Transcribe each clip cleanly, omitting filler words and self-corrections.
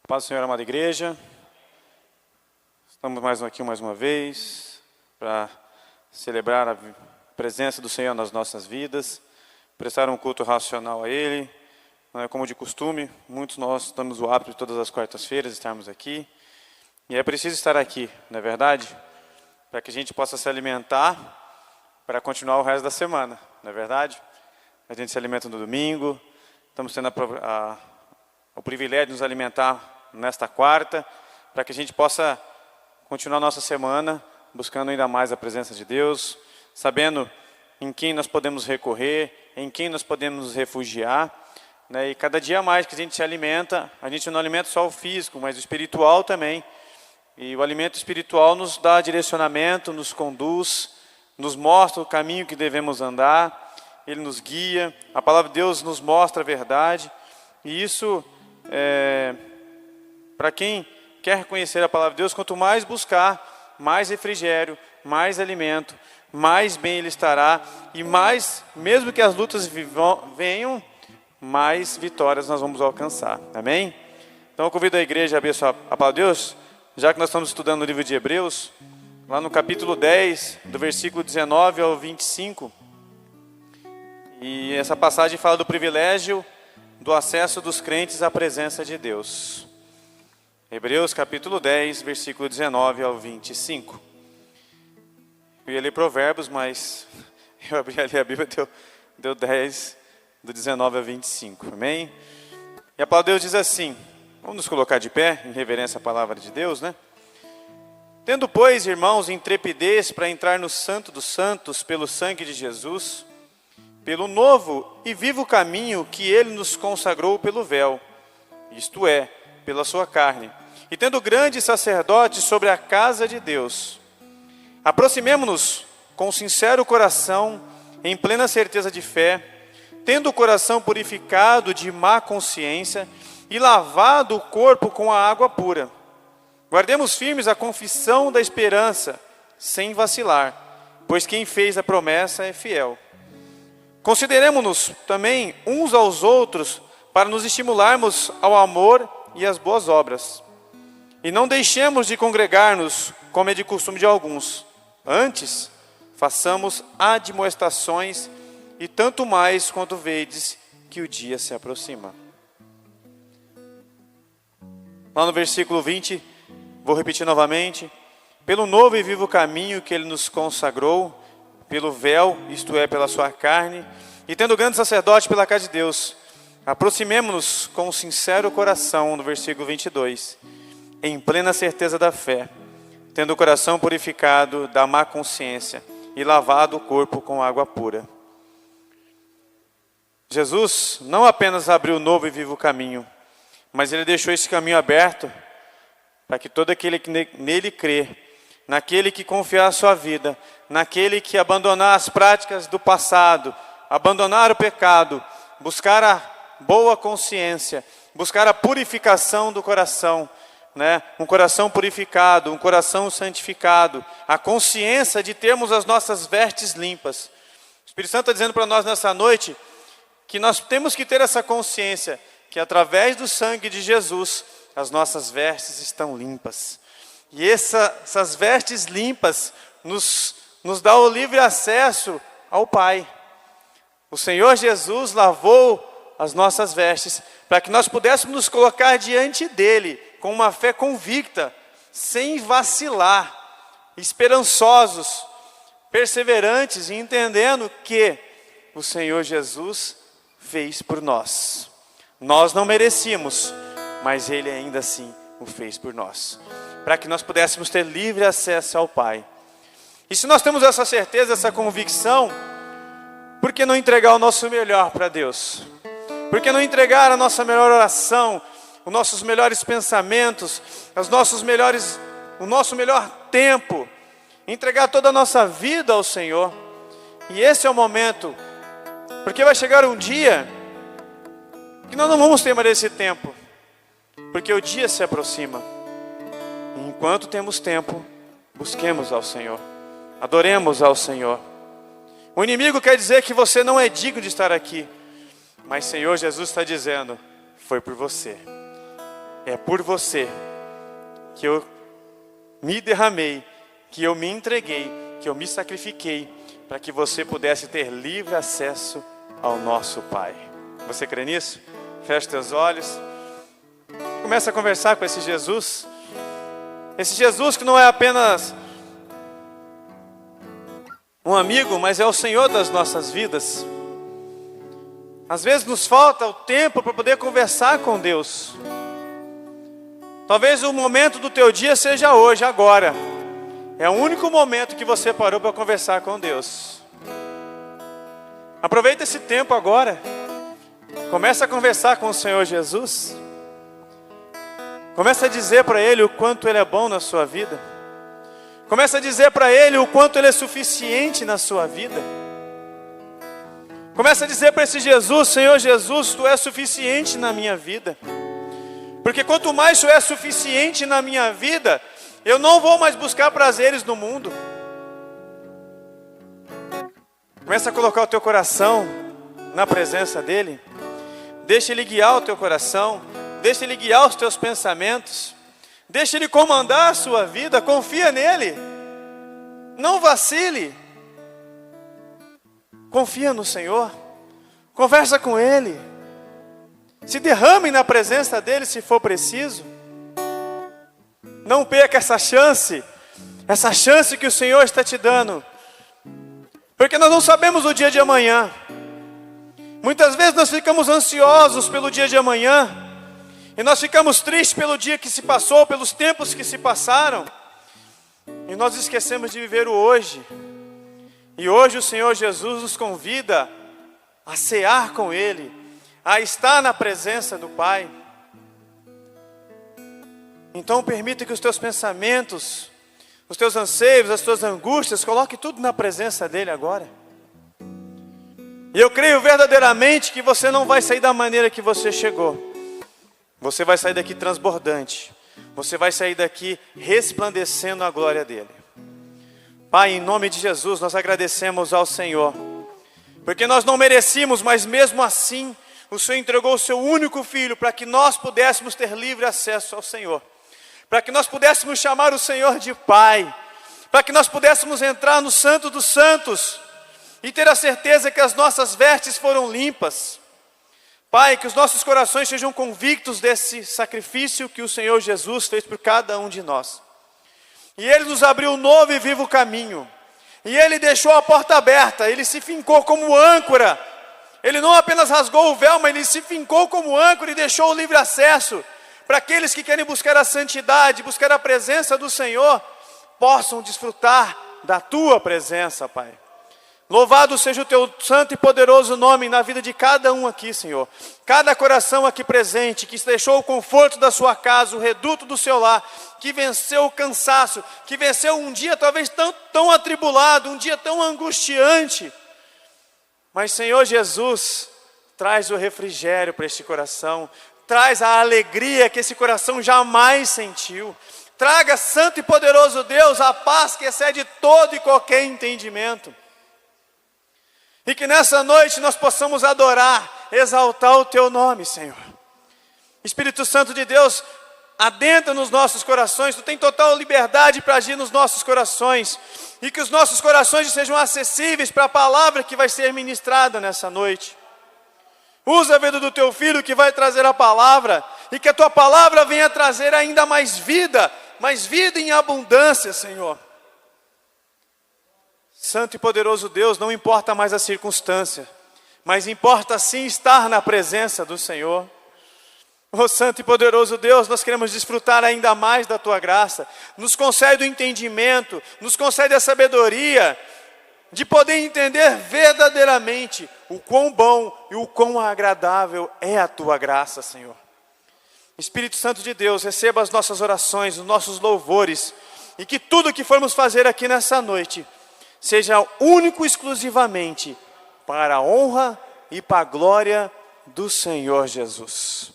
Paz do Senhor, amada igreja. Estamos aqui mais uma vez para celebrar a presença do Senhor nas nossas vidas, prestar um culto racional a Ele. Não é como de costume, muitos nós temos o hábito de todas as quartas-feiras estarmos aqui. E é preciso estar aqui, não é verdade? Para que a gente possa se alimentar para continuar o resto da semana, não é verdade? A gente se alimenta no domingo, estamos tendo o privilégio de nos alimentar nesta quarta, para que a gente possa continuar nossa semana buscando ainda mais a presença de Deus, sabendo em quem nós podemos recorrer, em quem nós podemos nos refugiar, né? E cada dia mais que a gente se alimenta, a gente não alimenta só o físico, mas o espiritual também. E o alimento espiritual nos dá direcionamento, nos conduz, nos mostra o caminho que devemos andar, ele nos guia, a palavra de Deus nos mostra a verdade. E isso, para quem quer conhecer a palavra de Deus, quanto mais buscar, mais refrigério, mais alimento, mais bem ele estará. E mais, mesmo que as lutas venham, mais vitórias nós vamos alcançar. Amém? Então eu convido a igreja a abrir a palavra de Deus, já que nós estamos estudando o livro de Hebreus, lá no capítulo 10, do versículo 19 ao 25. E essa passagem fala do privilégio do acesso dos crentes à presença de Deus. Hebreus capítulo 10, versículo 19 ao 25. Eu ia ler Provérbios, mas eu abri ali a Bíblia, deu 10, do 19 ao 25. Amém? E a palavra de Deus diz assim, vamos nos colocar de pé, em reverência à palavra de Deus, né? Tendo, pois, irmãos, intrepidez para entrar no Santo dos Santos pelo sangue de Jesus, pelo novo e vivo caminho que ele nos consagrou pelo véu, isto é, pela sua carne, e tendo grande sacerdote sobre a casa de Deus, aproximemo-nos com sincero coração, em plena certeza de fé, tendo o coração purificado de má consciência e lavado o corpo com a água pura. Guardemos firmes a confissão da esperança, sem vacilar, pois quem fez a promessa é fiel. Consideremo-nos também uns aos outros para nos estimularmos ao amor e às boas obras. E não deixemos de congregar-nos, como é de costume de alguns. Antes, façamos admoestações, e tanto mais quanto vedes que o dia se aproxima. Lá no versículo 20, vou repetir novamente. Pelo novo e vivo caminho que ele nos consagrou, pelo véu, isto é, pela sua carne, e tendo grande sacerdote pela casa de Deus, aproximemo-nos com um sincero coração, no versículo 22, em plena certeza da fé, tendo o coração purificado da má consciência e lavado o corpo com água pura. Jesus não apenas abriu o novo e vivo caminho, mas ele deixou esse caminho aberto para que todo aquele que nele crê, naquele que confiar a sua vida, naquele que abandonar as práticas do passado, abandonar o pecado, buscar a boa consciência, buscar a purificação do coração, né? Um coração purificado, um coração santificado, a consciência de termos as nossas vestes limpas. O Espírito Santo está dizendo para nós nessa noite que nós temos que ter essa consciência que através do sangue de Jesus as nossas vestes estão limpas. E essas vestes limpas nos dá o livre acesso ao Pai. O Senhor Jesus lavou as nossas vestes para que nós pudéssemos nos colocar diante dele com uma fé convicta, sem vacilar, esperançosos, perseverantes e entendendo que o Senhor Jesus fez por nós. Nós não merecíamos, mas ele ainda assim o fez por nós, para que nós pudéssemos ter livre acesso ao Pai. E se nós temos essa certeza, essa convicção, por que não entregar o nosso melhor para Deus? Por que não entregar a nossa melhor oração, os nossos melhores pensamentos, o nosso melhor tempo, entregar toda a nossa vida ao Senhor? E esse é o momento, porque vai chegar um dia que nós não vamos ter mais esse tempo, porque o dia se aproxima. E enquanto temos tempo, busquemos ao Senhor, adoremos ao Senhor. O inimigo quer dizer que você não é digno de estar aqui, mas Senhor Jesus está dizendo, foi por você. É por você que eu me derramei, que eu me entreguei, que eu me sacrifiquei, para que você pudesse ter livre acesso ao nosso Pai. Você crê nisso? Feche teus olhos. Começa a conversar com esse Jesus. Esse Jesus que não é apenas um amigo, mas é o Senhor das nossas vidas. Às vezes nos falta o tempo para poder conversar com Deus. Talvez o momento do teu dia seja hoje, agora. É o único momento que você parou para conversar com Deus. Aproveita esse tempo agora. Começa a conversar com o Senhor Jesus. Começa a dizer para Ele o quanto Ele é bom na sua vida. Começa a dizer para Ele o quanto Ele é suficiente na sua vida. Começa a dizer para esse Jesus: Senhor Jesus, Tu és suficiente na minha vida. Porque quanto mais Tu és suficiente na minha vida, eu não vou mais buscar prazeres no mundo. Começa a colocar o teu coração na presença dEle. Deixa Ele guiar o teu coração. Deixa Ele guiar os teus pensamentos. Deixa Ele comandar a sua vida. Confia nele. Não vacile. Confia no Senhor. Conversa com Ele. Se derrame na presença dEle se for preciso. Não perca essa chance que o Senhor está te dando. Porque nós não sabemos o dia de amanhã. Muitas vezes nós ficamos ansiosos pelo dia de amanhã. E nós ficamos tristes pelo dia que se passou, pelos tempos que se passaram. E nós esquecemos de viver o hoje. E hoje o Senhor Jesus nos convida a cear com Ele, a estar na presença do Pai. Então permita que os teus pensamentos, os teus anseios, as tuas angústias, coloque tudo na presença dEle agora. E eu creio verdadeiramente que você não vai sair da maneira que você chegou. Você vai sair daqui transbordante. Você vai sair daqui resplandecendo a glória dEle. Pai, em nome de Jesus, nós agradecemos ao Senhor. Porque nós não merecíamos, mas mesmo assim, o Senhor entregou o seu único Filho para que nós pudéssemos ter livre acesso ao Senhor. Para que nós pudéssemos chamar o Senhor de Pai. Para que nós pudéssemos entrar no Santo dos Santos e ter a certeza que as nossas vestes foram limpas. Pai, que os nossos corações sejam convictos desse sacrifício que o Senhor Jesus fez por cada um de nós. E Ele nos abriu um novo e vivo caminho. E Ele deixou a porta aberta, Ele se fincou como âncora. Ele não apenas rasgou o véu, mas Ele se fincou como âncora e deixou o livre acesso para aqueles que querem buscar a santidade, buscar a presença do Senhor, possam desfrutar da Tua presença, Pai. Louvado seja o Teu santo e poderoso nome na vida de cada um aqui, Senhor. Cada coração aqui presente, que deixou o conforto da sua casa, o reduto do seu lar, que venceu o cansaço, que venceu um dia talvez tão atribulado, um dia tão angustiante. Mas, Senhor Jesus, traz o refrigério para este coração, traz a alegria que esse coração jamais sentiu. Traga, santo e poderoso Deus, a paz que excede todo e qualquer entendimento. E que nessa noite nós possamos adorar, exaltar o Teu nome, Senhor. Espírito Santo de Deus, adentra nos nossos corações. Tu tem total liberdade para agir nos nossos corações. E que os nossos corações sejam acessíveis para a palavra que vai ser ministrada nessa noite. Usa a vida do Teu Filho que vai trazer a palavra. E que a Tua palavra venha trazer ainda mais vida em abundância, Senhor. Santo e poderoso Deus, não importa mais a circunstância, mas importa sim estar na presença do Senhor. Oh Santo e poderoso Deus, nós queremos desfrutar ainda mais da Tua graça. Nos concede o entendimento, nos concede a sabedoria de poder entender verdadeiramente o quão bom e o quão agradável é a Tua graça, Senhor. Espírito Santo de Deus, receba as nossas orações, os nossos louvores, e que tudo que formos fazer aqui nessa noite seja único e exclusivamente para a honra e para a glória do Senhor Jesus.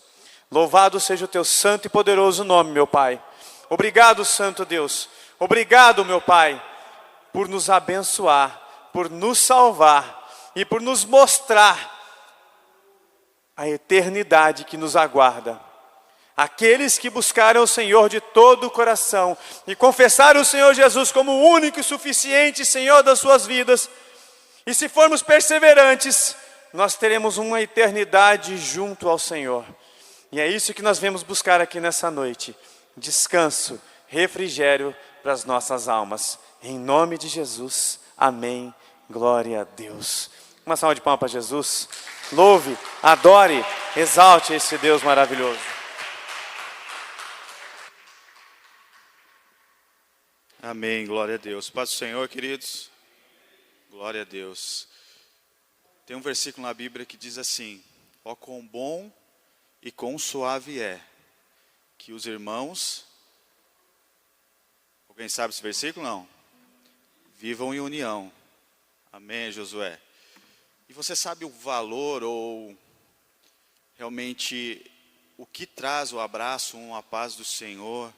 Louvado seja o Teu santo e poderoso nome, meu Pai. Obrigado, Santo Deus. Obrigado, meu Pai, por nos abençoar, por nos salvar e por nos mostrar a eternidade que nos aguarda. Aqueles que buscarem o Senhor de todo o coração e confessarem o Senhor Jesus como o único e suficiente Senhor das suas vidas, e se formos perseverantes, nós teremos uma eternidade junto ao Senhor. E é isso que nós vamos buscar aqui nessa noite: descanso, refrigério para as nossas almas. Em nome de Jesus, amém, glória a Deus. Uma salva de palmas para Jesus. Louve, adore, exalte esse Deus maravilhoso. Amém, glória a Deus. Paz do Senhor, queridos. Glória a Deus. Tem um versículo na Bíblia que diz assim: ó, quão bom e quão suave é que os irmãos... Alguém sabe esse versículo? Não? Vivam em união. Amém, Josué. E você sabe o valor ou realmente o que traz o abraço, a paz do Senhor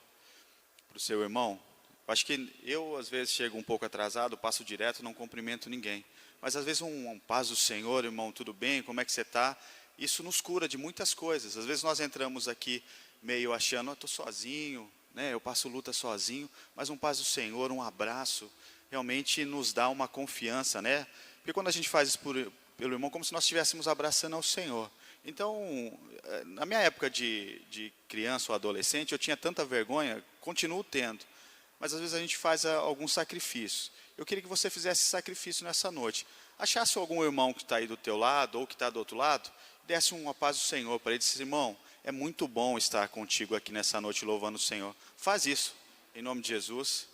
para o seu irmão? Acho que eu, às vezes, chego um pouco atrasado, passo direto, não cumprimento ninguém. Mas, às vezes, um paz do Senhor, irmão, tudo bem? Como é que você está? Isso nos cura de muitas coisas. Às vezes, nós entramos aqui meio achando, estou sozinho, né? Eu passo luta sozinho. Mas um paz do Senhor, um abraço, realmente nos dá uma confiança, né? Porque quando a gente faz isso pelo irmão, como se nós estivéssemos abraçando ao Senhor. Então, na minha época de criança ou adolescente, eu tinha tanta vergonha, continuo tendo. Mas às vezes a gente faz algum sacrifício. Eu queria que você fizesse sacrifício nessa noite. Achasse algum irmão que está aí do teu lado, ou que está do outro lado, desse uma paz do Senhor para ele. Disse: irmão, é muito bom estar contigo aqui nessa noite louvando o Senhor. Faz isso, em nome de Jesus.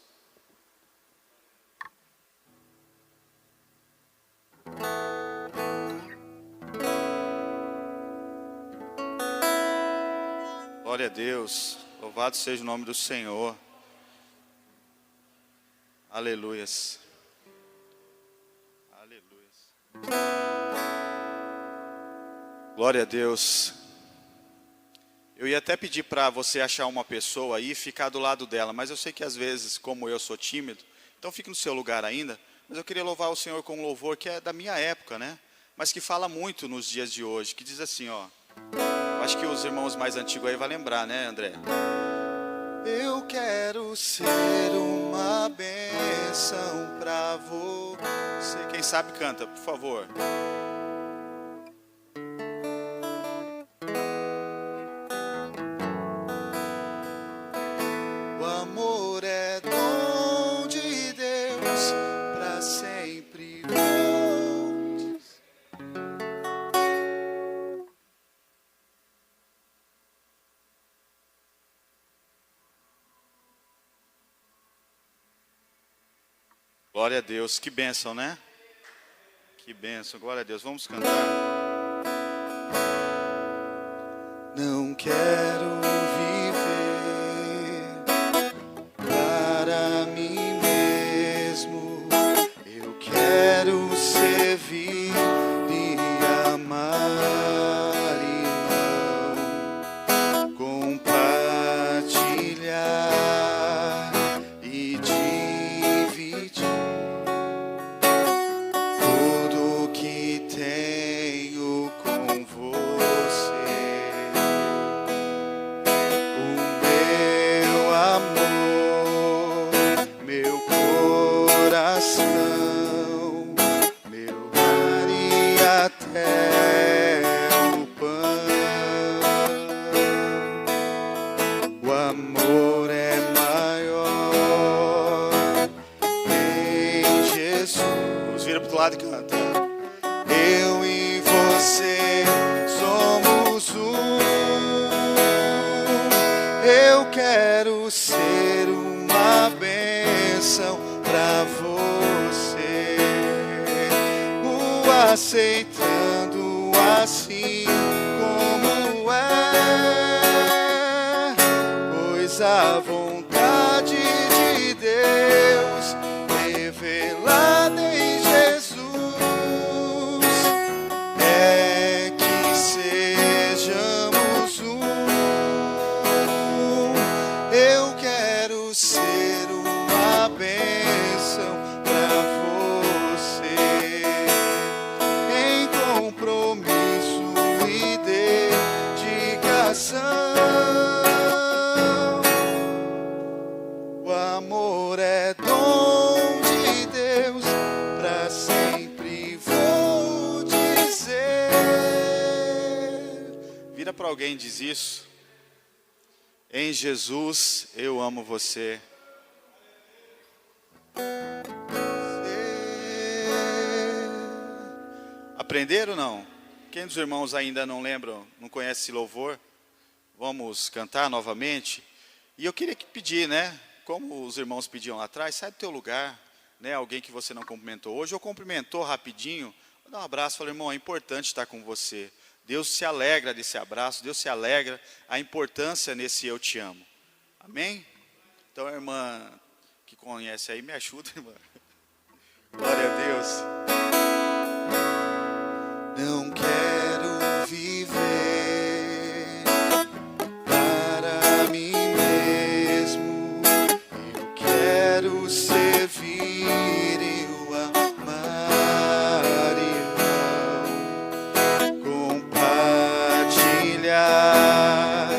Glória a Deus, louvado seja o nome do Senhor. Aleluias. Aleluias. Glória a Deus. Eu ia até pedir para você achar uma pessoa aí e ficar do lado dela, mas eu sei que às vezes, como eu sou tímido, então fique no seu lugar ainda, mas eu queria louvar o Senhor com um louvor que é da minha época, né? Mas que fala muito nos dias de hoje, que diz assim, ó. Acho que os irmãos mais antigos aí vão lembrar, né, André? Eu quero ser uma bênção para você. Quem sabe canta, por favor. O amor é dom de Deus para sempre. Glória a Deus, que bênção, né? Que bênção, glória a Deus. Vamos cantar. Não quero viver para mim mesmo. Eu quero servir e amar, irmão. Compartilhar e dividir tudo que tenho com você. O meu amor, meu coração, meu ar e até o pão. O amor é maior em Jesus. Vira para o lado e canta. Eu e você somos um. Eu quero ser uma bênção para você, o aceitando assim como é, pois a vontade de Deus revelada em Jesus é que sejamos um. Eu quero ser uma bênção para você, em compromisso e dedicação. alguém diz isso? Em Jesus eu amo você. Aprenderam ou não? Quem dos irmãos ainda não lembram, não conhece esse louvor? Vamos cantar novamente? E eu queria pedir, né? Como os irmãos pediam lá atrás, sai do teu lugar, né? Alguém que você não cumprimentou hoje, ou cumprimentou rapidinho, dá um abraço, fala, irmão, é importante estar com você. Deus se alegra desse abraço, Deus se alegra a importância nesse eu te amo. Amém? Então a irmã que conhece aí, me ajuda, irmã. Glória a Deus. Não quero viver para mim mesmo, eu quero servir, eu amar, eu compartilhar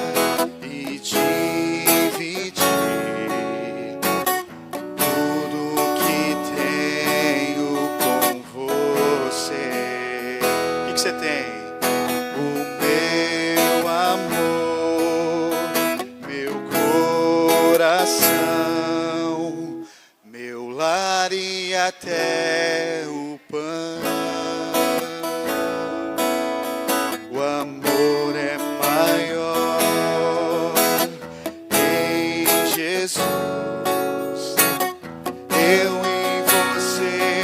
e dividir tudo que tenho com você. O que você tem? O meu amor, meu coração, meu lar e até o pão. O amor é maior em Jesus. Eu e você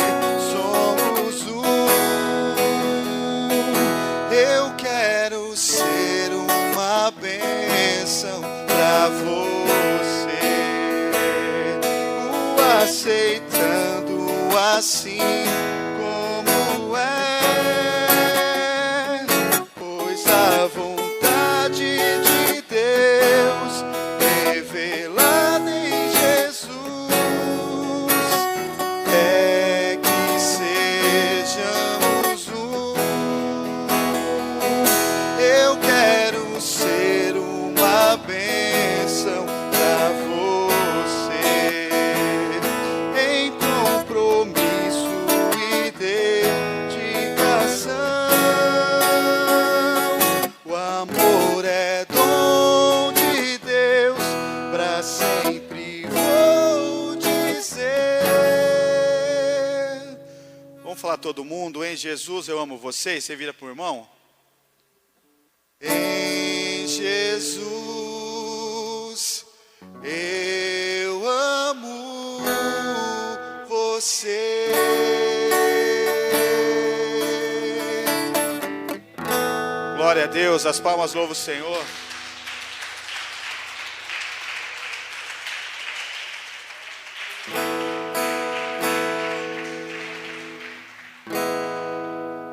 somos um. Eu quero ser uma bênção pra você, o aceitando assim como é, pois a vontade de Deus revelada em Jesus é que sejamos um. Eu quero ser uma bênção pra você, em compromisso e dedicação. O amor é dom de Deus, pra sempre vou dizer. Vamos falar todo mundo, em Jesus eu amo você, e você vira pro irmão. Em Jesus eu amo você. Glória a Deus, as palmas louvam o Senhor.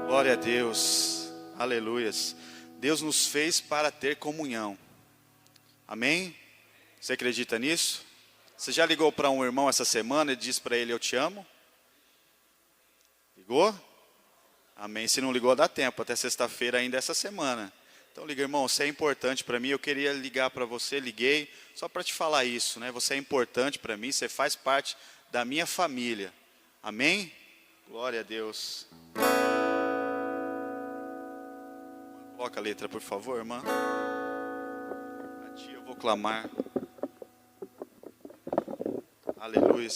Glória a Deus, aleluias. Deus nos fez para ter comunhão. Amém? Você acredita nisso? Você já ligou para um irmão essa semana e disse para ele, eu te amo? Ligou? Amém. Se não ligou, dá tempo, até sexta-feira ainda essa semana. Então liga, irmão, você é importante para mim, eu queria ligar para você, liguei, só para te falar isso, né? Você é importante para mim, você faz parte da minha família. Amém? Glória a Deus. Coloca a letra, por favor, irmã. A ti eu vou clamar. Aleluia.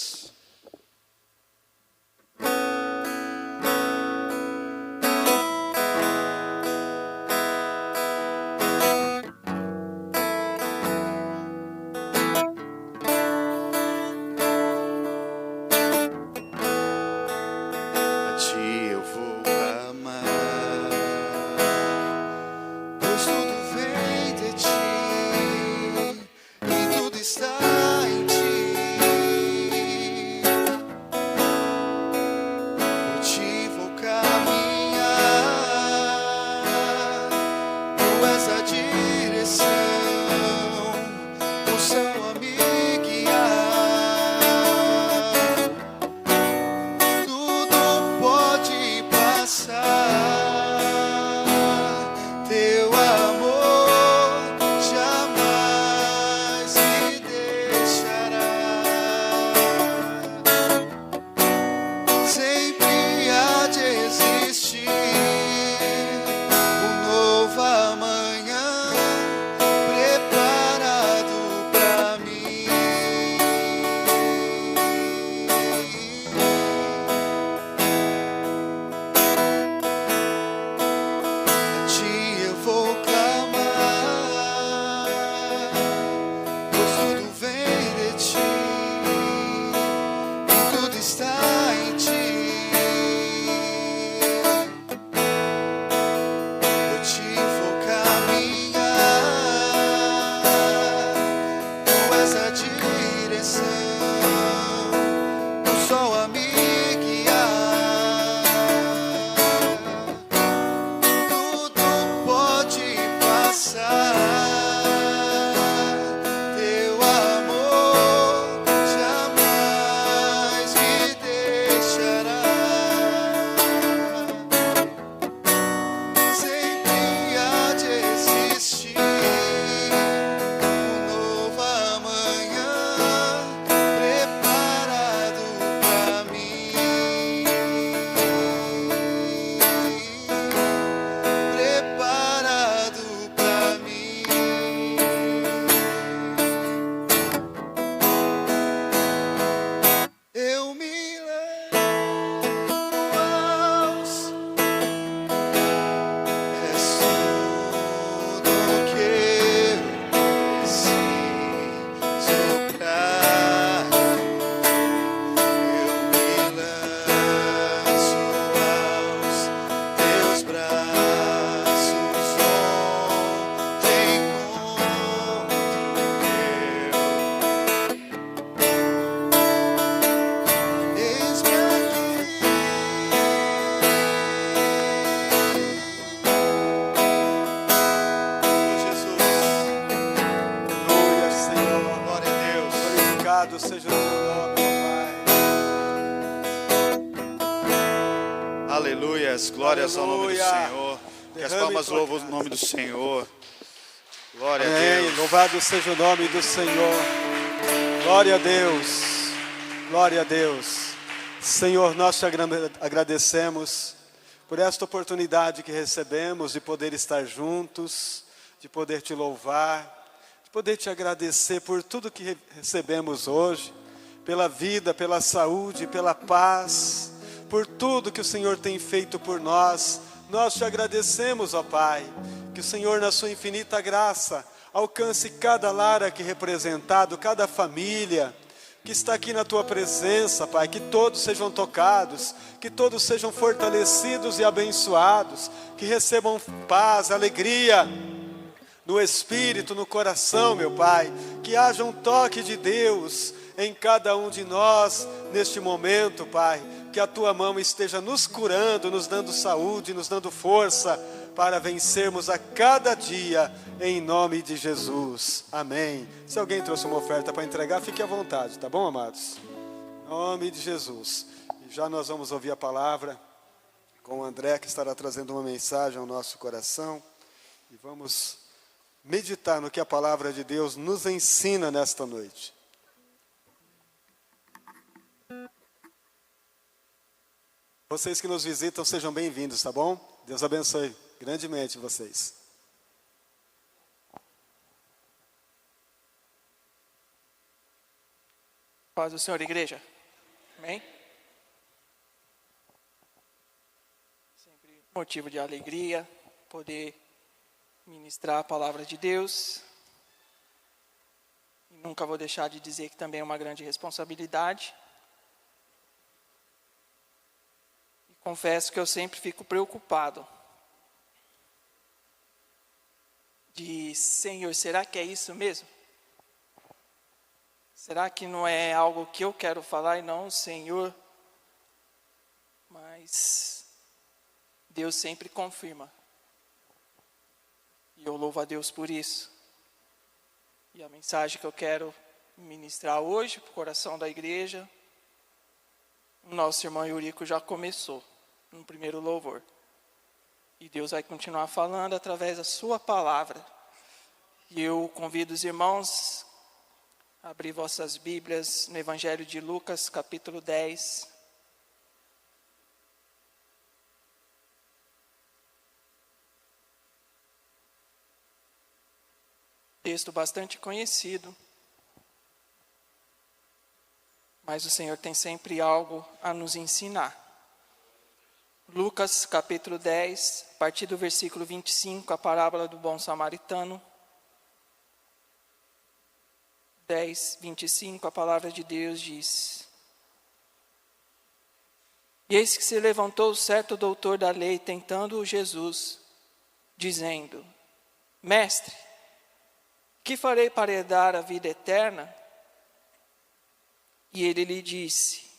A ti eu vou clamar, pois tudo vem de ti e tudo está em ti. Aleluias, glórias ao nome do Aleluia. Senhor. Que as Derrame palmas tua louvam o graça. nome do Senhor. Glória a Amém. Deus. Louvado seja o nome do Senhor. Glória a Deus. Glória a Deus. Senhor, nós te agradecemos por esta oportunidade que recebemos de poder estar juntos, de poder te louvar, de poder te agradecer por tudo que recebemos hoje, pela vida, pela saúde, pela paz, por tudo que o Senhor tem feito por nós. Nós te agradecemos, ó Pai, que o Senhor, na sua infinita graça, alcance cada lar aqui representado, cada família que está aqui na tua presença, Pai, que todos sejam tocados, que todos sejam fortalecidos e abençoados, que recebam paz, alegria no espírito, no coração, meu Pai, que haja um toque de Deus em cada um de nós neste momento, Pai, que a tua mão esteja nos curando, nos dando saúde, nos dando força para vencermos a cada dia, em nome de Jesus. Amém. Se alguém trouxe uma oferta para entregar, fique à vontade, tá bom, amados? Em nome de Jesus. E já nós vamos ouvir a palavra com o André, que estará trazendo uma mensagem ao nosso coração. E vamos meditar no que a palavra de Deus nos ensina nesta noite. Vocês que nos visitam, sejam bem-vindos, tá bom? Deus abençoe grandemente vocês. Paz do Senhor, igreja. Amém? Sempre motivo de alegria poder ministrar a palavra de Deus. E nunca vou deixar de dizer que também é uma grande responsabilidade. E confesso que eu sempre fico preocupado. Senhor, será que é isso mesmo? Será que não é algo que eu quero falar e não o Senhor? Mas Deus sempre confirma. E eu louvo a Deus por isso. E a mensagem que eu quero ministrar hoje para o coração da igreja, o nosso irmão Eurico já começou no primeiro louvor. E Deus vai continuar falando através da sua palavra. E eu convido os irmãos a abrir vossas Bíblias no Evangelho de Lucas, capítulo 10. Texto bastante conhecido. Mas o Senhor tem sempre algo a nos ensinar. Lucas capítulo 10, a partir do versículo 25, a parábola do bom samaritano. 10, 25, a palavra de Deus diz: E eis que se levantou certo doutor da lei, tentando Jesus, dizendo: Mestre, que farei para herdar a vida eterna? E ele lhe disse: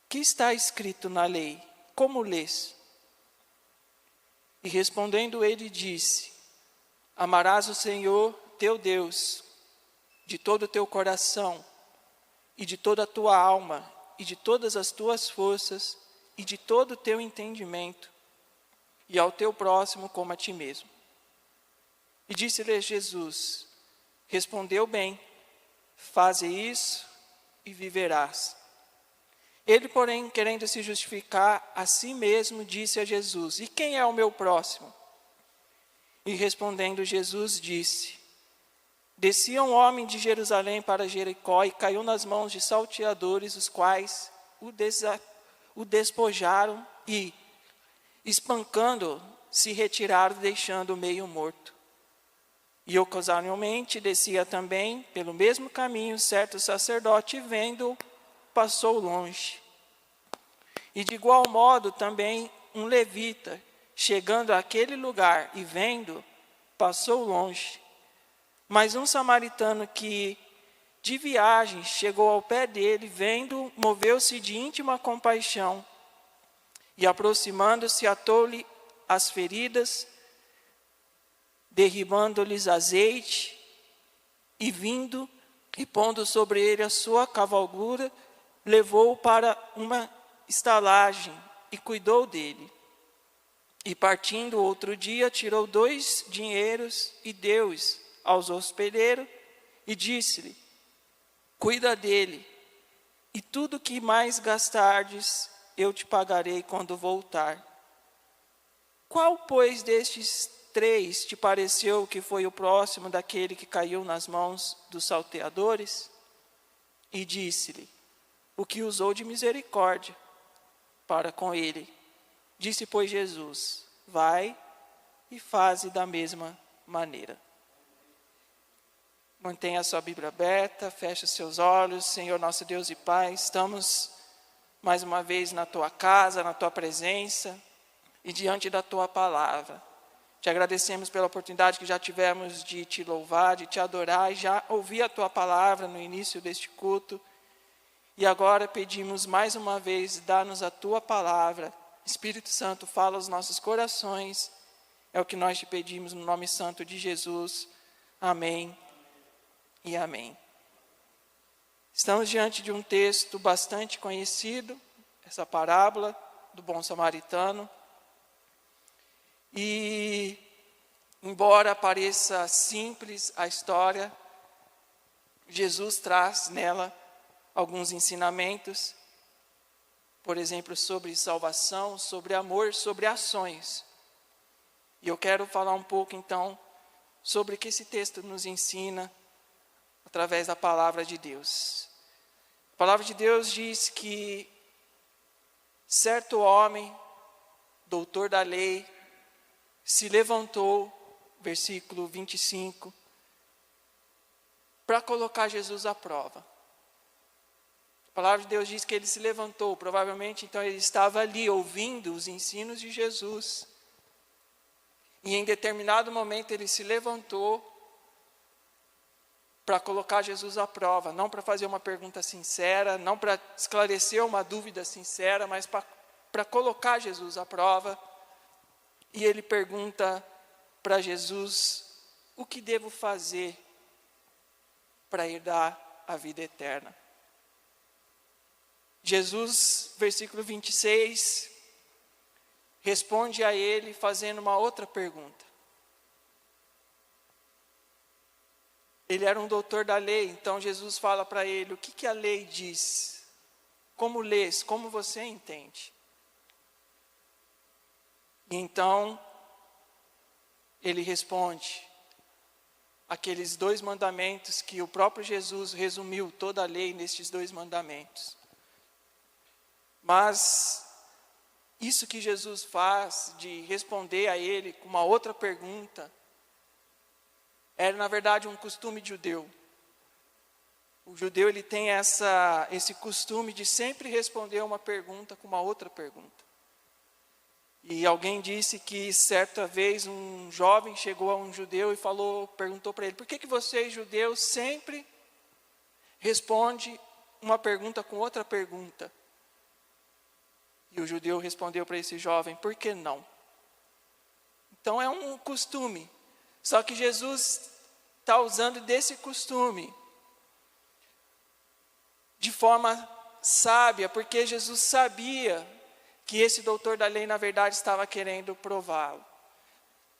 Que está escrito na lei? Como lês? E respondendo ele disse: Amarás o Senhor teu Deus de todo o teu coração, e de toda a tua alma, e de todas as tuas forças, e de todo o teu entendimento, e ao teu próximo como a ti mesmo. E disse-lhe Jesus: Respondeu bem, faze isso e viverás. Ele, porém, querendo se justificar a si mesmo, disse a Jesus: E quem é o meu próximo? E respondendo Jesus disse: Descia um homem de Jerusalém para Jericó e caiu nas mãos de salteadores, os quais o despojaram e, espancando-o, se retiraram, deixando-o meio morto. E ocasionalmente descia também, pelo mesmo caminho, certo sacerdote, e vendo-o, passou longe. E de igual modo também um levita, chegando àquele lugar e vendo, passou longe. Mas um samaritano que de viagem chegou ao pé dele, vendo, moveu-se de íntima compaixão e, aproximando-se, atou-lhe as feridas, derribando-lhes azeite e vindo e pondo sobre ele a sua cavalgura, levou-o para uma estalagem e cuidou dele. E partindo outro dia, tirou 2 dinheiros e deu-os aos hospedeiros e disse-lhe: cuida dele, e tudo que mais gastardes, eu te pagarei quando voltar. Qual, pois, destes 3 te pareceu que foi o próximo daquele que caiu nas mãos dos salteadores? E disse-lhe: o que usou de misericórdia para com ele. Disse, pois, Jesus: vai e faze da mesma maneira. Mantenha a sua Bíblia aberta, feche os seus olhos. Senhor nosso Deus e Pai, estamos mais uma vez na Tua casa, na Tua presença e diante da Tua palavra. Te agradecemos pela oportunidade que já tivemos de Te louvar, de Te adorar e já ouvir a Tua palavra no início deste culto. E agora pedimos mais uma vez, dá-nos a Tua palavra. Espírito Santo, fala aos nossos corações. É o que nós te pedimos no nome santo de Jesus. Amém e amém. Estamos diante de um texto bastante conhecido, essa parábola do bom samaritano. E, embora pareça simples a história, Jesus traz nela alguns ensinamentos, por exemplo, sobre salvação, sobre amor, sobre ações. E eu quero falar um pouco, então, sobre o que esse texto nos ensina através da palavra de Deus. A palavra de Deus diz que certo homem, doutor da lei, se levantou, versículo 25, para colocar Jesus à prova. A palavra de Deus diz que ele se levantou, provavelmente então ele estava ali ouvindo os ensinos de Jesus. E em determinado momento ele se levantou para colocar Jesus à prova, não para fazer uma pergunta sincera, não para esclarecer uma dúvida sincera, mas para colocar Jesus à prova. E ele pergunta para Jesus: o que devo fazer para herdar a vida eterna? Jesus, versículo 26, responde a ele fazendo uma outra pergunta. Ele era um doutor da lei, então Jesus fala para ele: o que a lei diz? Como lês? Como você entende? E então, ele responde aqueles 2 mandamentos que o próprio Jesus resumiu toda a lei nestes 2 mandamentos. Mas isso que Jesus faz de responder a ele com uma outra pergunta, era na verdade um costume judeu. O judeu ele tem esse costume de sempre responder uma pergunta com uma outra pergunta. E alguém disse que certa vez um jovem chegou a um judeu e perguntou para ele: por que vocês judeus sempre respondem uma pergunta com outra pergunta? E o judeu respondeu para esse jovem: por que não? Então é um costume. Só que Jesus está usando desse costume de forma sábia, porque Jesus sabia que esse doutor da lei, na verdade, estava querendo prová-lo.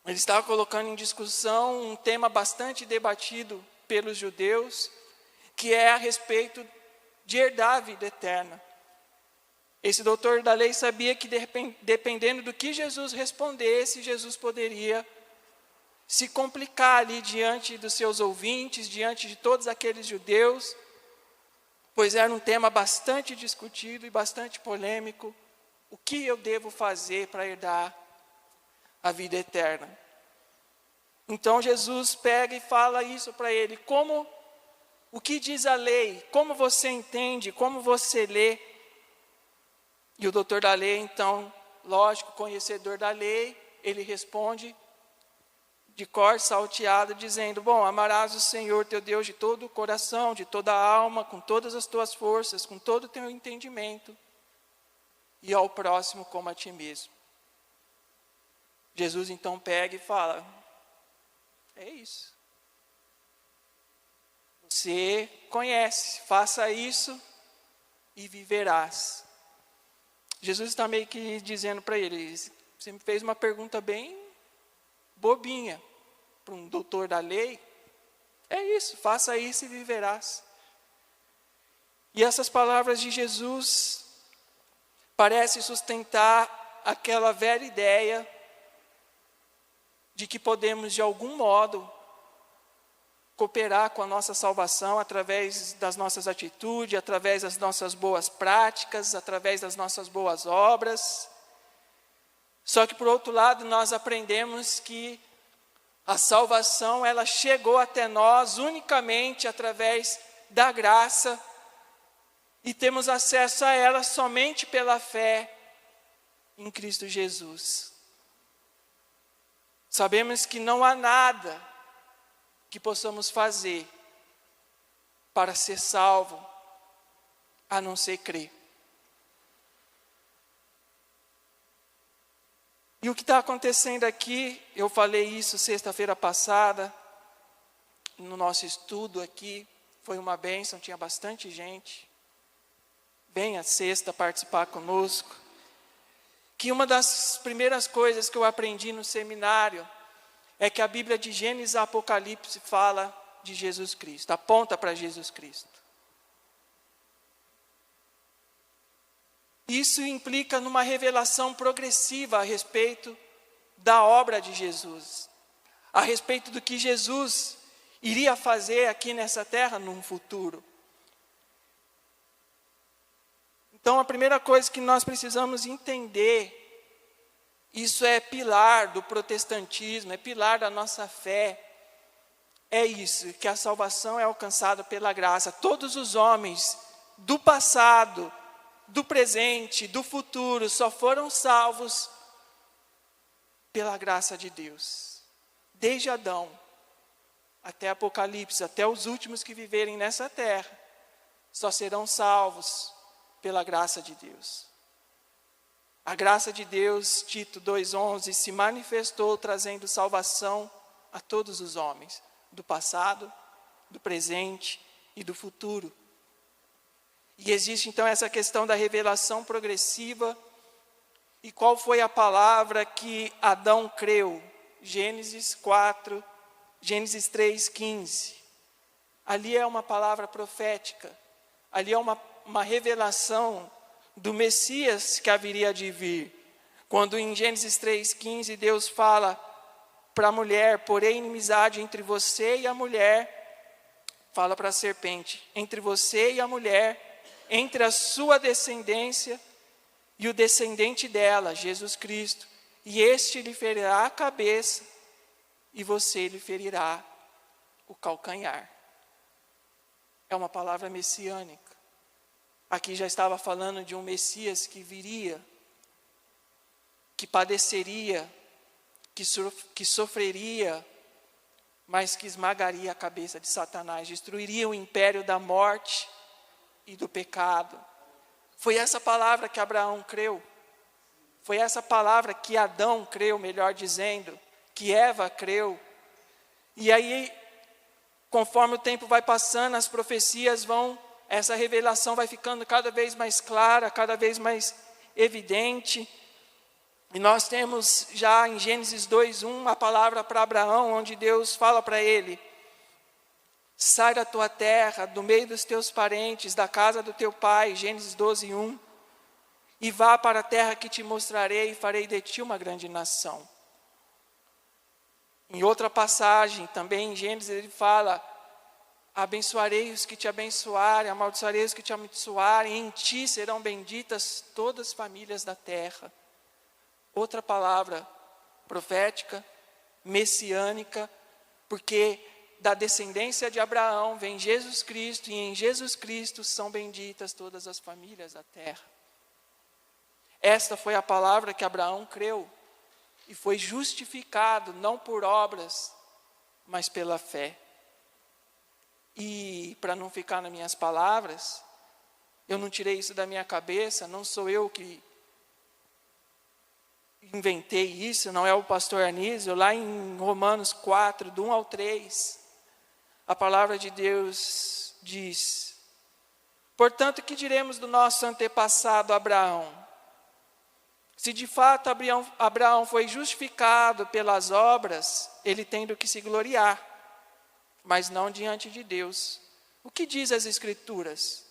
Ele estava colocando em discussão um tema bastante debatido pelos judeus, que é a respeito de herdar a vida eterna. Esse doutor da lei sabia que, dependendo do que Jesus respondesse, Jesus poderia se complicar ali diante dos seus ouvintes, diante de todos aqueles judeus, pois era um tema bastante discutido e bastante polêmico. O que eu devo fazer para herdar a vida eterna? Então Jesus pega e fala isso para ele: o que diz a lei? Como você entende? Como você lê? E o doutor da lei, então, lógico, conhecedor da lei, ele responde de cor salteado, dizendo: bom, amarás o Senhor teu Deus de todo o coração, de toda a alma, com todas as tuas forças, com todo o teu entendimento, e ao próximo como a ti mesmo. Jesus então pega e fala: é isso. Você conhece, faça isso e viverás. Jesus está meio que dizendo para ele: você me fez uma pergunta bem bobinha para um doutor da lei. É isso, faça isso e viverás. E essas palavras de Jesus parecem sustentar aquela velha ideia de que podemos, de algum modo, cooperar com a nossa salvação através das nossas atitudes, através das nossas boas práticas, através das nossas boas obras. Só que, por outro lado, nós aprendemos que a salvação, ela chegou até nós unicamente através da graça, e temos acesso a ela somente pela fé em Cristo Jesus. Sabemos que não há nada que possamos fazer para ser salvo, a não ser crer. E o que está acontecendo aqui, eu falei isso sexta-feira passada, no nosso estudo aqui, foi uma bênção, tinha bastante gente. Venha sexta participar conosco. Que uma das primeiras coisas que eu aprendi no seminário é que a Bíblia de Gênesis a Apocalipse fala de Jesus Cristo, aponta para Jesus Cristo. Isso implica numa revelação progressiva a respeito da obra de Jesus, a respeito do que Jesus iria fazer aqui nessa terra num futuro. Então, a primeira coisa que nós precisamos entender, isso é pilar do protestantismo, é pilar da nossa fé, é isso, que a salvação é alcançada pela graça. Todos os homens do passado, do presente, do futuro, só foram salvos pela graça de Deus. Desde Adão até Apocalipse, até os últimos que viverem nessa terra, só serão salvos pela graça de Deus. A graça de Deus, Tito 2,11, se manifestou trazendo salvação a todos os homens, do passado, do presente e do futuro. E existe então essa questão da revelação progressiva. E qual foi a palavra que Adão creu? Gênesis 3,15. Ali é uma palavra profética, ali é uma revelação do Messias que haveria de vir. Quando em Gênesis 3,15 Deus fala para a mulher: porém inimizade entre você e a mulher, fala para a serpente, entre você e a mulher, entre a sua descendência e o descendente dela, Jesus Cristo, e este lhe ferirá a cabeça e você lhe ferirá o calcanhar. É uma palavra messiânica. Aqui já estava falando de um Messias que viria, que padeceria, que sofreria, mas que esmagaria a cabeça de Satanás, destruiria o império da morte e do pecado. Foi essa palavra que Abraão creu. Foi essa palavra que Adão creu, melhor dizendo, que Eva creu. E aí, conforme o tempo vai passando, as profecias essa revelação vai ficando cada vez mais clara, cada vez mais evidente. E nós temos já em Gênesis 2:1 a palavra para Abraão, onde Deus fala para ele: sai da tua terra, do meio dos teus parentes, da casa do teu pai, Gênesis 12:1, e vá para a terra que te mostrarei e farei de ti uma grande nação. Em outra passagem, também em Gênesis, ele fala: abençoarei os que te abençoarem, amaldiçoarei os que te amaldiçoarem, em ti serão benditas todas as famílias da terra. Outra palavra profética, messiânica, porque da descendência de Abraão vem Jesus Cristo, e em Jesus Cristo são benditas todas as famílias da terra. Esta foi a palavra que Abraão creu, e foi justificado não por obras, mas pela fé. E para não ficar nas minhas palavras, eu não tirei isso da minha cabeça, não sou eu que inventei isso, não é o pastor Anísio. Lá em Romanos 4, do 1 ao 3, a palavra de Deus diz: portanto, que diremos do nosso antepassado Abraão? Se de fato Abraão foi justificado pelas obras, ele tem do que se gloriar, mas não diante de Deus. O que diz as Escrituras?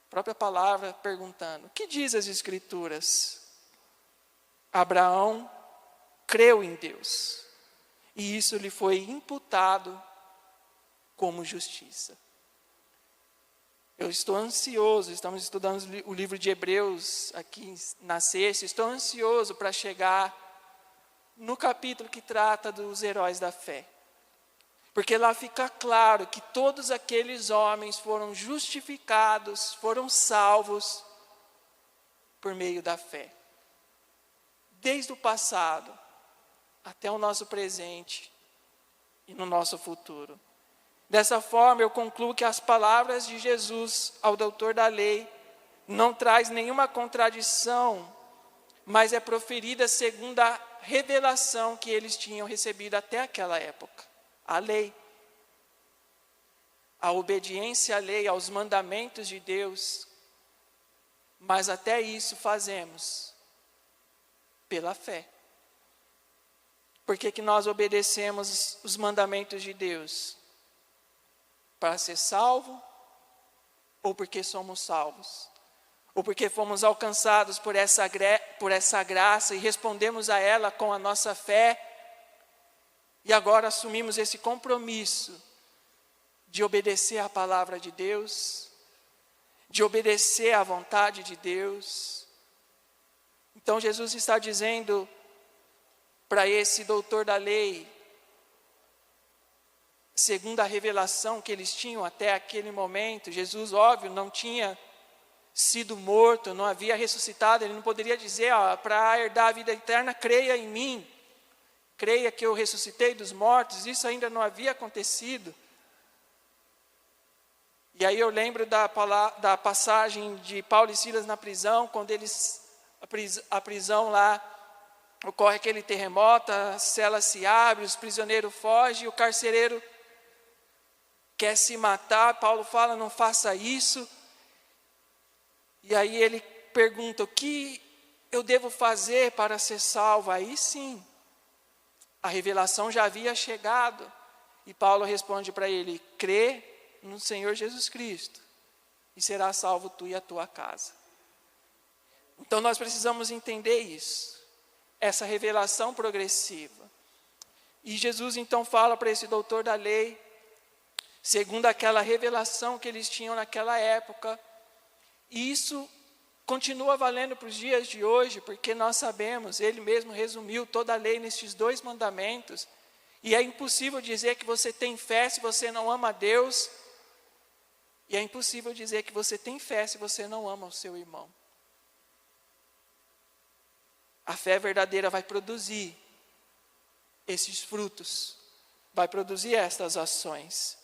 A própria palavra perguntando, o que diz as Escrituras? Abraão creu em Deus, e isso lhe foi imputado como justiça. Eu estou ansioso, estamos estudando o livro de Hebreus aqui na sexta, estou ansioso para chegar no capítulo que trata dos heróis da fé. Porque lá fica claro que todos aqueles homens foram justificados, foram salvos por meio da fé. Desde o passado até o nosso presente e no nosso futuro. Dessa forma, eu concluo que as palavras de Jesus ao doutor da lei não traz nenhuma contradição, mas é proferida segundo a revelação que eles tinham recebido até aquela época. A lei, a obediência à lei, aos mandamentos de Deus, mas até isso fazemos pela fé. Por que nós obedecemos os mandamentos de Deus? Para ser salvo, ou porque somos salvos, ou porque fomos alcançados por essa graça e respondemos a ela com a nossa fé, e agora assumimos esse compromisso de obedecer à palavra de Deus, de obedecer à vontade de Deus. Então Jesus está dizendo para esse doutor da lei, segundo a revelação que eles tinham até aquele momento, Jesus, óbvio, não tinha sido morto, não havia ressuscitado, ele não poderia dizer, para herdar a vida eterna, creia em mim, creia que eu ressuscitei dos mortos, isso ainda não havia acontecido. E aí eu lembro da passagem de Paulo e Silas na prisão, quando a prisão lá, ocorre aquele terremoto, a cela se abre, os prisioneiros fogem, e o carcereiro quer se matar, Paulo fala, não faça isso. E aí ele pergunta, o que eu devo fazer para ser salvo? Aí sim, a revelação já havia chegado. E Paulo responde para ele, crê no Senhor Jesus Cristo, e será salvo tu e a tua casa. Então nós precisamos entender isso, essa revelação progressiva. E Jesus então fala para esse doutor da lei, segundo aquela revelação que eles tinham naquela época. E isso continua valendo para os dias de hoje, porque nós sabemos, ele mesmo resumiu toda a lei nesses 2 mandamentos. E é impossível dizer que você tem fé se você não ama a Deus. E é impossível dizer que você tem fé se você não ama o seu irmão. A fé verdadeira vai produzir esses frutos, vai produzir estas ações.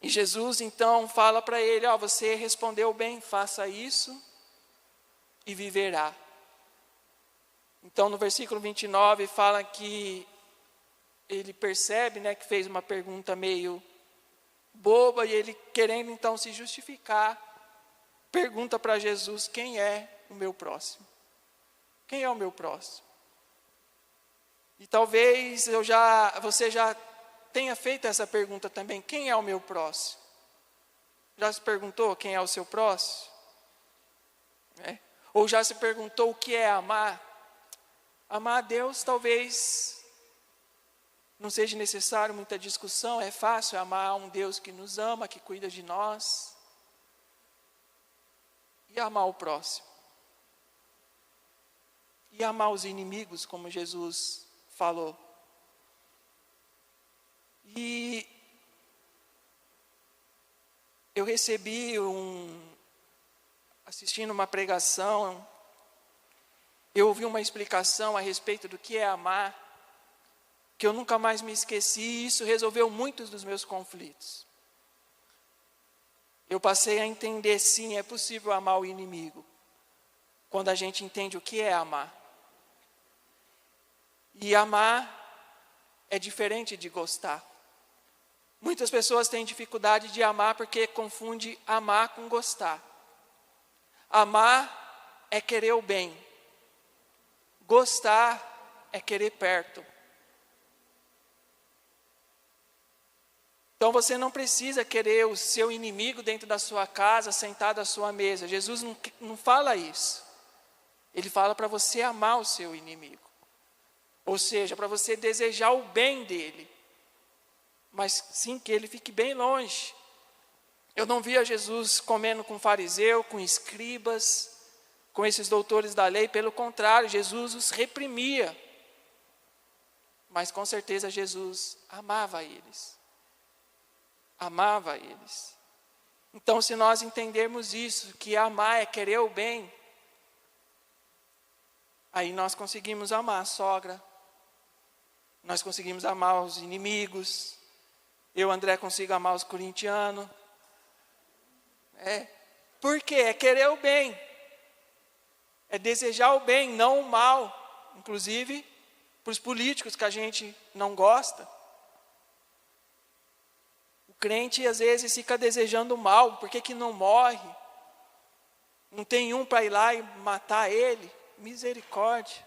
E Jesus então fala para ele, você respondeu bem, faça isso e viverá. Então no versículo 29 fala que ele percebe, que fez uma pergunta meio boba, e ele querendo então se justificar, pergunta para Jesus, quem é o meu próximo? Quem é o meu próximo? E talvez você já tenha feito essa pergunta também, quem é o meu próximo? Já se perguntou quem é o seu próximo? Ou já se perguntou o que é amar? Amar a Deus talvez não seja necessário muita discussão, é fácil amar um Deus que nos ama, que cuida de nós. E amar o próximo? E amar os inimigos, como Jesus falou. E eu recebi assistindo uma pregação, eu ouvi uma explicação a respeito do que é amar, que eu nunca mais me esqueci, e isso resolveu muitos dos meus conflitos. Eu passei a entender, sim, é possível amar o inimigo, quando a gente entende o que é amar. E amar é diferente de gostar. Muitas pessoas têm dificuldade de amar porque confunde amar com gostar. Amar é querer o bem. Gostar é querer perto. Então você não precisa querer o seu inimigo dentro da sua casa, sentado à sua mesa. Jesus não fala isso. Ele fala para você amar o seu inimigo. Ou seja, para você desejar o bem dele. Mas sim, que ele fique bem longe. Eu não via Jesus comendo com fariseu, com escribas, com esses doutores da lei. Pelo contrário, Jesus os reprimia. Mas com certeza Jesus amava eles. Amava eles. Então, se nós entendermos isso, que amar é querer o bem, aí nós conseguimos amar a sogra, nós conseguimos amar os inimigos, eu, André, consigo amar os corintianos. Por quê? É querer o bem, é desejar o bem, não o mal, inclusive para os políticos que a gente não gosta. O crente às vezes fica desejando o mal, por que não morre? Não tem um para ir lá e matar ele? Misericórdia.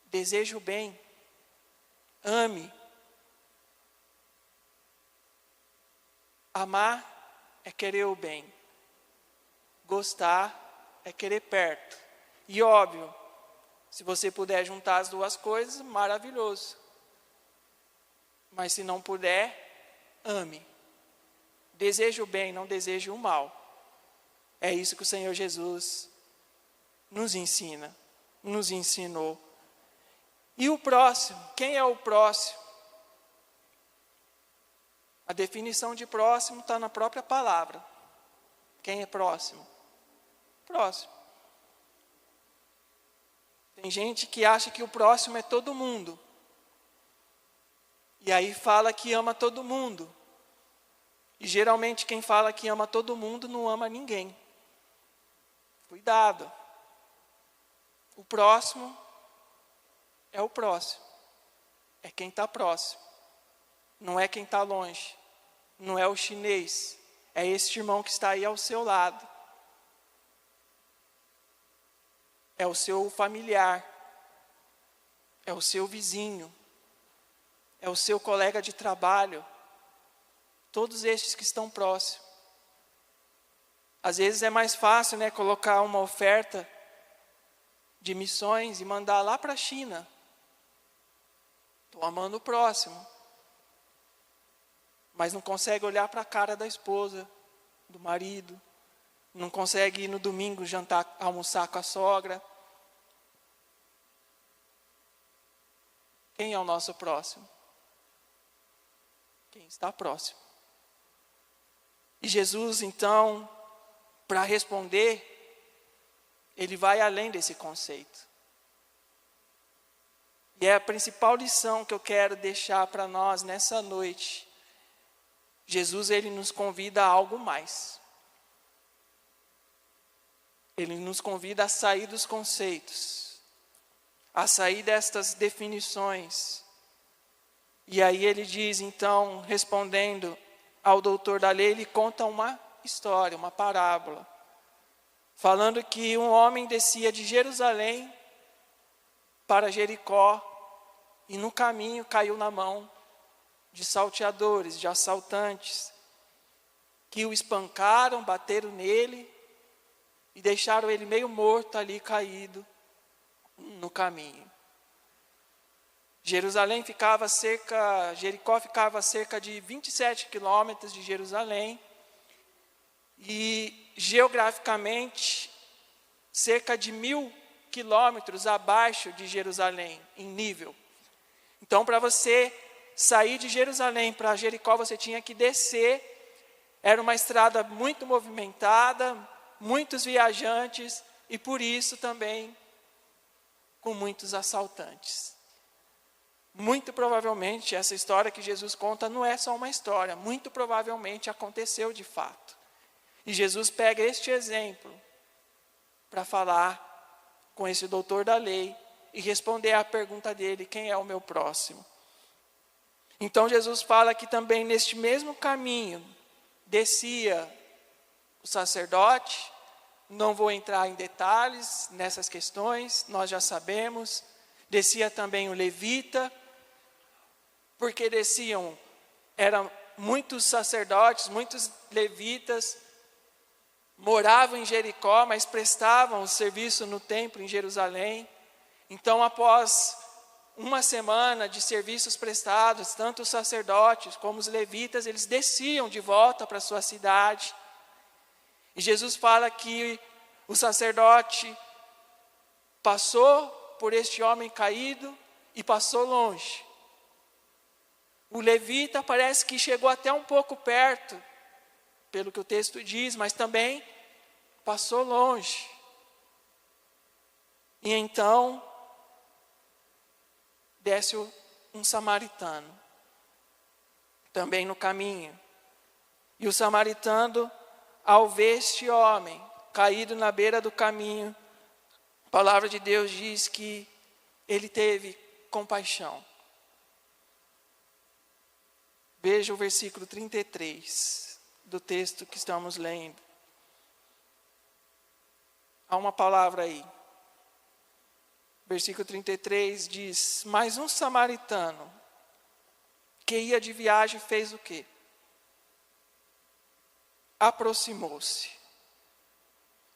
Deseja o bem, ame. Amar é querer o bem, gostar é querer perto. E óbvio, se você puder juntar as duas coisas, maravilhoso. Mas se não puder, ame. Deseje o bem, não deseje o mal. É isso que o Senhor Jesus nos ensina, nos ensinou. E o próximo? Quem é o próximo? A definição de próximo está na própria palavra. Quem é próximo? Próximo. Tem gente que acha que o próximo é todo mundo. E aí fala que ama todo mundo. E geralmente quem fala que ama todo mundo não ama ninguém. Cuidado. O próximo é o próximo. É quem está próximo. Não é quem está longe. Não é o chinês. É esse irmão que está aí ao seu lado. É o seu familiar. É o seu vizinho. É o seu colega de trabalho. Todos estes que estão próximos. Às vezes é mais fácil, colocar uma oferta de missões e mandar lá para a China. Estou amando o próximo. Mas não consegue olhar para a cara da esposa, do marido. Não consegue ir no domingo almoçar com a sogra. Quem é o nosso próximo? Quem está próximo. E Jesus, então, para responder, ele vai além desse conceito. E é a principal lição que eu quero deixar para nós nessa noite. Jesus, ele nos convida a algo mais. Ele nos convida a sair dos conceitos, a sair destas definições. E aí ele diz, então, respondendo ao doutor da lei, ele conta uma história, uma parábola, falando que um homem descia de Jerusalém para Jericó e no caminho caiu na mão de salteadores, de assaltantes, que o espancaram, bateram nele e deixaram ele meio morto ali, caído no caminho. Jericó ficava a cerca de 27 quilômetros de Jerusalém e geograficamente cerca de 1.000 quilômetros abaixo de Jerusalém, em nível. Então, para você sair de Jerusalém para Jericó, você tinha que descer. Era uma estrada muito movimentada, muitos viajantes e por isso também com muitos assaltantes. Muito provavelmente essa história que Jesus conta não é só uma história, muito provavelmente aconteceu de fato. E Jesus pega este exemplo para falar com esse doutor da lei e responder à pergunta dele, quem é o meu próximo? Então Jesus fala que também neste mesmo caminho descia o sacerdote, não vou entrar em detalhes nessas questões, nós já sabemos. Descia também o levita, porque eram muitos sacerdotes, muitos levitas, moravam em Jericó, mas prestavam o serviço no templo em Jerusalém. Então, após uma semana de serviços prestados, tanto os sacerdotes como os levitas, eles desciam de volta para a sua cidade. E Jesus fala que o sacerdote passou por este homem caído e passou longe. O levita parece que chegou até um pouco perto, pelo que o texto diz, mas também passou longe. E então desce um samaritano, também no caminho. E o samaritano, ao ver este homem caído na beira do caminho, a palavra de Deus diz que ele teve compaixão. Veja o versículo 33 do texto que estamos lendo. Há uma palavra aí. Versículo 33 diz: mas um samaritano que ia de viagem fez o quê? Aproximou-se.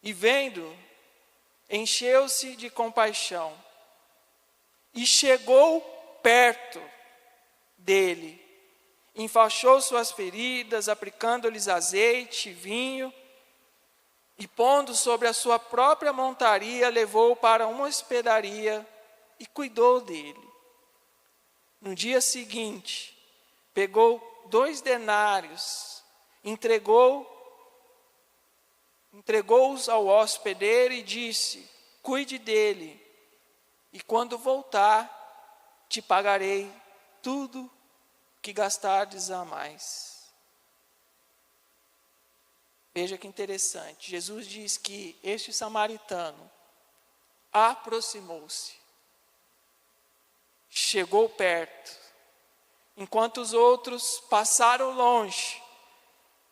E vendo, encheu-se de compaixão. E chegou perto dele. Enfaixou suas feridas, aplicando-lhes azeite, vinho, e pondo sobre a sua própria montaria, levou-o para uma hospedaria e cuidou dele. No dia seguinte, pegou 2 denários, entregou-os ao hospedeiro e disse: cuide dele, e quando voltar, te pagarei tudo que gastardes a mais. Veja que interessante, Jesus diz que este samaritano aproximou-se, chegou perto, enquanto os outros passaram longe,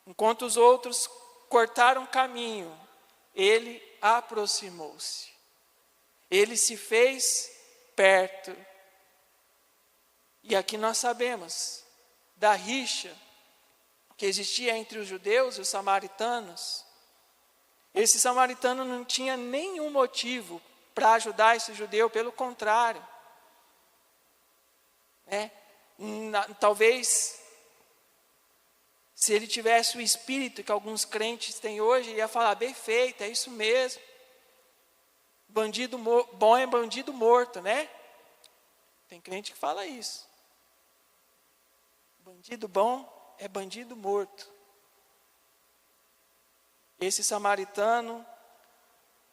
enquanto os outros cortaram caminho, ele aproximou-se, ele se fez perto. E aqui nós sabemos da rixa que existia entre os judeus e os samaritanos. Esse samaritano não tinha nenhum motivo para ajudar esse judeu, pelo contrário. Talvez, se ele tivesse o espírito que alguns crentes têm hoje, ele ia falar: perfeito, é isso mesmo. Bandido bom é bandido morto, né? Tem crente que fala isso. Bandido bom é bandido morto. Esse samaritano,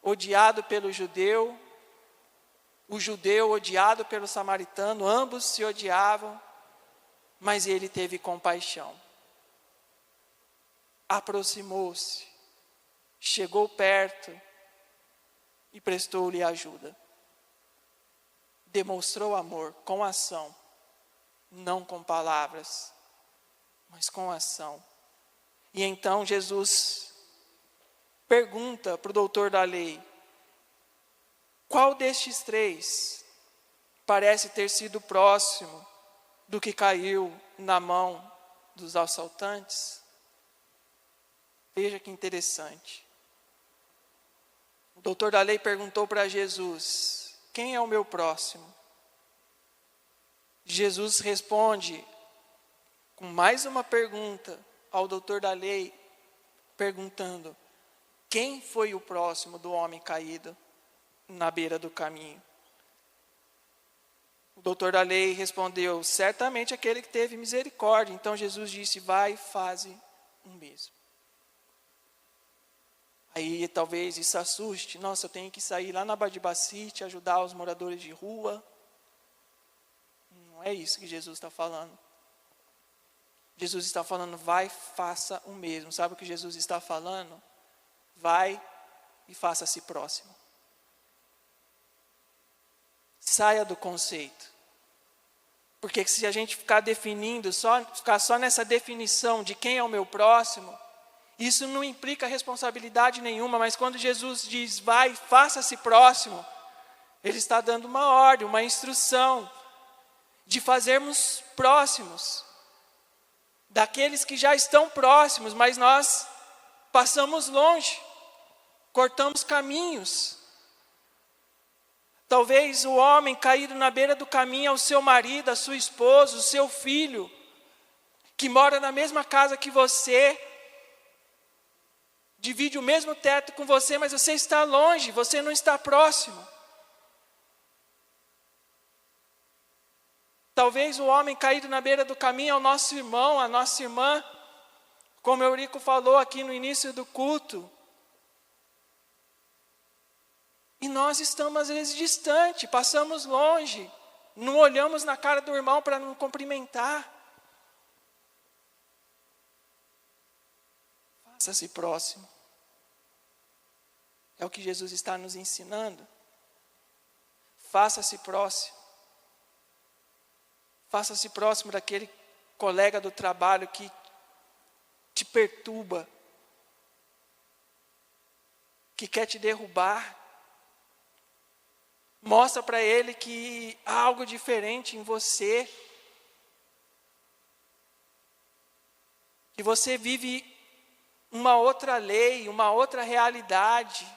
odiado pelo judeu, o judeu odiado pelo samaritano, ambos se odiavam, mas ele teve compaixão. Aproximou-se, chegou perto e prestou-lhe ajuda. Demonstrou amor com ação, não com palavras, mas com ação. E então Jesus pergunta para o doutor da lei: qual destes 3 parece ter sido próximo do que caiu na mão dos assaltantes? Veja que interessante. O doutor da lei perguntou para Jesus: quem é o meu próximo? Jesus responde com mais uma pergunta ao doutor da lei, perguntando: quem foi o próximo do homem caído na beira do caminho? O doutor da lei respondeu: certamente aquele que teve misericórdia. Então Jesus disse: vai e faze o mesmo. Aí talvez isso assuste: nossa, eu tenho que sair lá na Badibacite, ajudar os moradores de rua. Não é isso que Jesus está falando. Jesus está falando: vai, faça o mesmo. Sabe o que Jesus está falando? Vai e faça a si próximo. Saia do conceito. Porque se a gente ficar só nessa definição de quem é o meu próximo, Isso não implica responsabilidade nenhuma, mas quando Jesus diz, vai, faça-se próximo, Ele está dando uma ordem, uma instrução de fazermos próximos daqueles que já estão próximos, mas nós passamos longe, cortamos caminhos. Talvez o homem caído na beira do caminho é o seu marido, a sua esposa, o seu filho, que mora na mesma casa que você, divide o mesmo teto com você, mas você está longe, você não está próximo. Talvez o homem caído na beira do caminho é o nosso irmão, a nossa irmã, como o Eurico falou aqui no início do culto. E nós estamos às vezes distante, passamos longe, não olhamos na cara do irmão para não cumprimentar. Faça-se próximo. É o que Jesus está nos ensinando. Faça-se próximo. Faça-se próximo daquele colega do trabalho que te perturba, que quer te derrubar. Mostra para ele que há algo diferente em você, que você vive uma outra lei, uma outra realidade.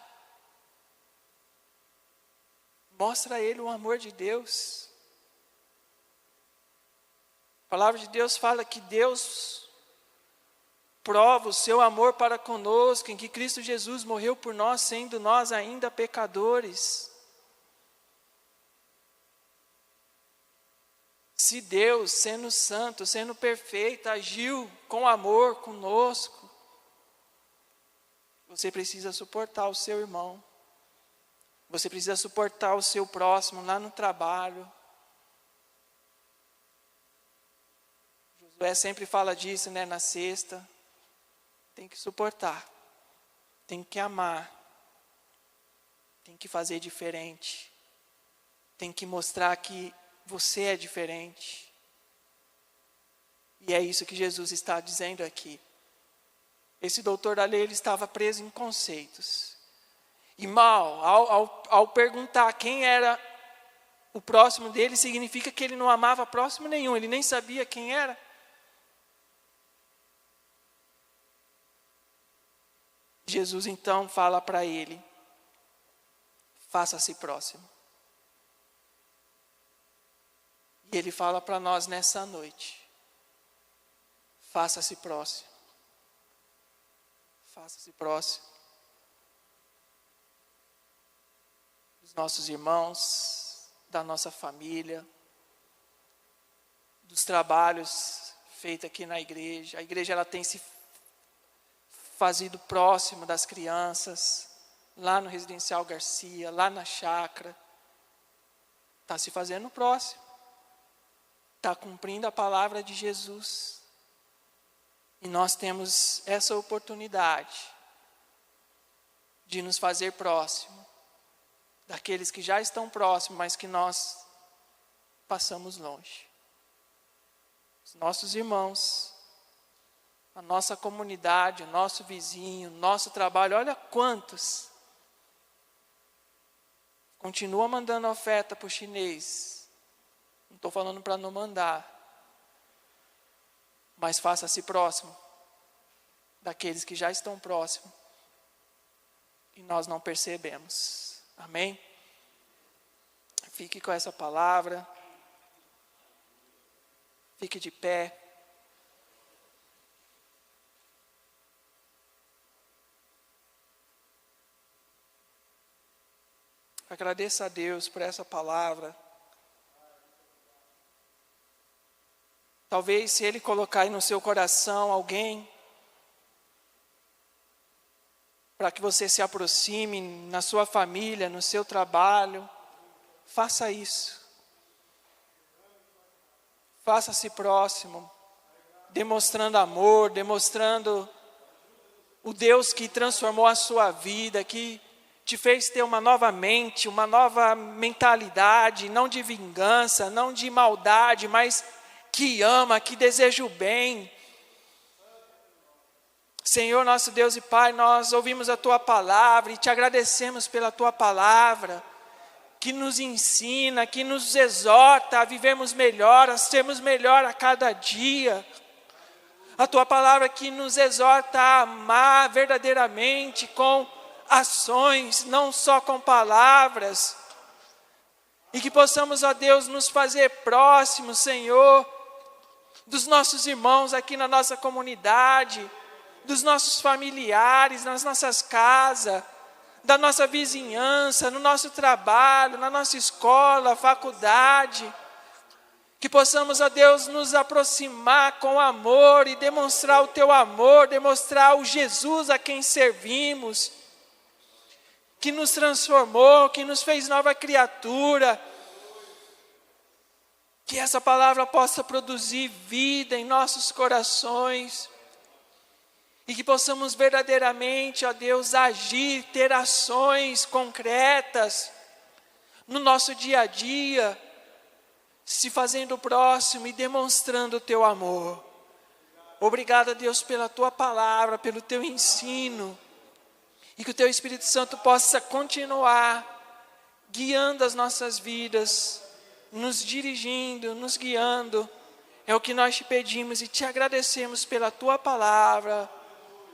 Mostra a ele o amor de Deus. A palavra de Deus fala que Deus prova o seu amor para conosco, em que Cristo Jesus morreu por nós, sendo nós ainda pecadores. Se Deus, sendo santo, sendo perfeito, agiu com amor conosco, você precisa suportar o seu irmão. Você precisa suportar o seu próximo lá no trabalho. Josué sempre fala disso, né, na sexta. Tem que suportar. Tem que amar. Tem que fazer diferente. Tem que mostrar que você é diferente. E é isso que Jesus está dizendo aqui. Esse doutor da lei, ele estava preso em conceitos. E ao perguntar quem era o próximo dele, significa que ele não amava próximo nenhum, ele nem sabia quem era. Jesus então fala para ele, faça-se próximo. E ele fala para nós nessa noite, faça-se próximo. Faça-se próximo. Dos nossos irmãos, da nossa família, dos trabalhos feitos aqui na igreja. A igreja ela tem se fazido próximo das crianças, lá no Residencial Garcia, lá na chácara. Está se fazendo próximo. Está cumprindo a palavra de Jesus. E nós temos essa oportunidade de nos fazer próximo daqueles que já estão próximos, mas que nós passamos longe. Os nossos irmãos, a nossa comunidade, o nosso vizinho, o nosso trabalho, olha quantos continua mandando oferta para o chinês. Não estou falando para não mandar, mas faça-se próximo daqueles que já estão próximos e nós não percebemos. Amém? Fique com essa palavra. Fique de pé. Agradeça a Deus por essa palavra. Talvez se Ele colocar aí no seu coração alguém para que você se aproxime na sua família, no seu trabalho, faça isso. Faça-se próximo, demonstrando amor, demonstrando o Deus que transformou a sua vida, que te fez ter uma nova mente, uma nova mentalidade, não de vingança, não de maldade, mas que ama, que deseja o bem. Senhor, nosso Deus e Pai, nós ouvimos a Tua palavra e te agradecemos pela Tua palavra, que nos ensina, que nos exorta a vivermos melhor, a sermos melhor a cada dia. A Tua palavra que nos exorta a amar verdadeiramente com ações, não só com palavras. E que possamos, ó Deus, nos fazer próximos, Senhor, dos nossos irmãos aqui na nossa comunidade, dos nossos familiares, nas nossas casas, da nossa vizinhança, no nosso trabalho, na nossa escola, faculdade. Que possamos, ó Deus, nos aproximar com amor e demonstrar o Teu amor, demonstrar o Jesus a quem servimos, que nos transformou, que nos fez nova criatura. Que essa palavra possa produzir vida em nossos corações. E que possamos verdadeiramente, ó Deus, agir, ter ações concretas no nosso dia a dia, se fazendo próximo e demonstrando o Teu amor. Obrigado, Deus, pela Tua palavra, pelo Teu ensino. E que o Teu Espírito Santo possa continuar guiando as nossas vidas, nos dirigindo, nos guiando. É o que nós te pedimos e te agradecemos pela Tua palavra.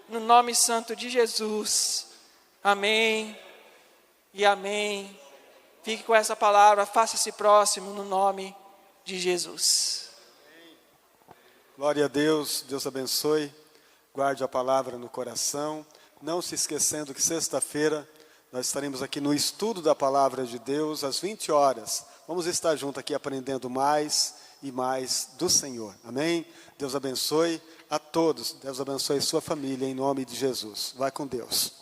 No nome santo de Jesus. Amém e amém. Fique com essa palavra, faça-se próximo no nome de Jesus. Glória a Deus, Deus abençoe. Guarde a palavra no coração. Não se esquecendo que sexta-feira nós estaremos aqui no estudo da palavra de Deus às 20 horas. Vamos estar juntos aqui aprendendo mais e mais do Senhor. Amém? Deus abençoe a todos. Deus abençoe sua família em nome de Jesus. Vai com Deus.